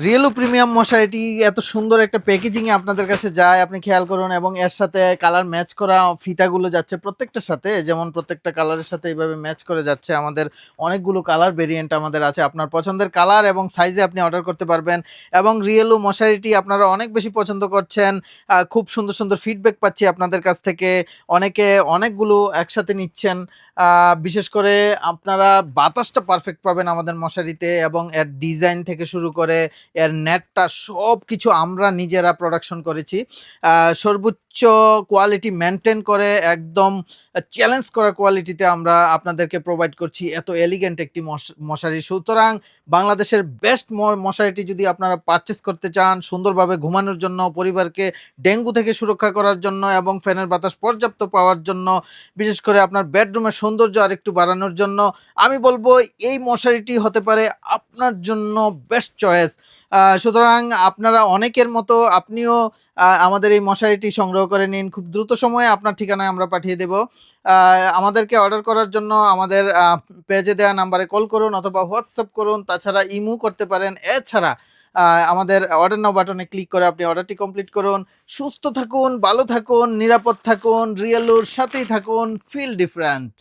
রিয়েলো premium মশারিটি এত সুন্দর একটা প্যাকেজিংয়ে আপনাদের কাছে যায়, আপনি খেয়াল করুন। এবং এর সাথে কালার ম্যাচ করা ফিতাগুলো যাচ্ছে প্রত্যেকটার সাথে, যেমন প্রত্যেকটা কালারের সাথে এইভাবে ম্যাচ করে যাচ্ছে। আমাদের অনেকগুলো কালার ভেরিয়েন্ট আমাদের আছে, আপনার পছন্দের কালার এবং সাইজে আপনি অর্ডার করতে পারবেন। এবং রিয়েলো মশারিটি আপনারা অনেক বেশি পছন্দ করছেন, খুব সুন্দর সুন্দর ফিডব্যাক পাচ্ছি আপনাদের কাছ থেকে। অনেকে অনেকগুলো একসাথে নিচ্ছেন। বিশেষ করে আপনারা বাতাসটা পারফেক্ট পাবেন আমাদের মশারিতে, এবং এর ডিজাইন থেকে শুরু করে এর নেটটা সব কিছু আমরা নিজেরা প্রোডাকশন করেছি। সর্বোচ্চ কোয়ালিটি মেনটেন করে একদম চ্যালেঞ্জ করা কোয়ালিটিতে আমরা আপনাদেরকে প্রোভাইড করছি এত এলিগেন্ট একটি মশারি। সুতরাং বাংলাদেশের বেস্ট মশারিটি যদি আপনারা পারচেস করতে চান, সুন্দরভাবে ঘুমানোর জন্য, পরিবারকে ডেঙ্গু থেকে সুরক্ষা করার জন্য এবং ফ্যানের বাতাস পর্যাপ্ত পাওয়ার জন্য, বিশেষ করে আপনার বেডরুমের সৌন্দর্য আরেকটু বাড়ানোর জন্য, আমি বলবো এই মশারিটি হতে পারে আপনার জন্য বেস্ট চয়েস। সুতরাং আপনারা অনেকের মতো আপনিও আমাদের এই মশারিটি সংগ্রহ করে নিন। খুব দ্রুত সময়ে আপনার ঠিকানায় আমরা পাঠিয়ে দেব। আমাদেরকে অর্ডার করার জন্য আমাদের পেজে দেওয়া নাম্বারে কল করুন অথবা হোয়াটসঅ্যাপ করুন। তাছাড়া ইমো করতে পারেন। এছাড়া আমাদের অর্ডার নাও বাটনে ক্লিক করে আপনি অর্ডারটি কমপ্লিট করুন। সুস্থ থাকুন, ভালো থাকুন, নিরাপদ থাকুন, রিয়েলোর সাথেই থাকুন। Feel different.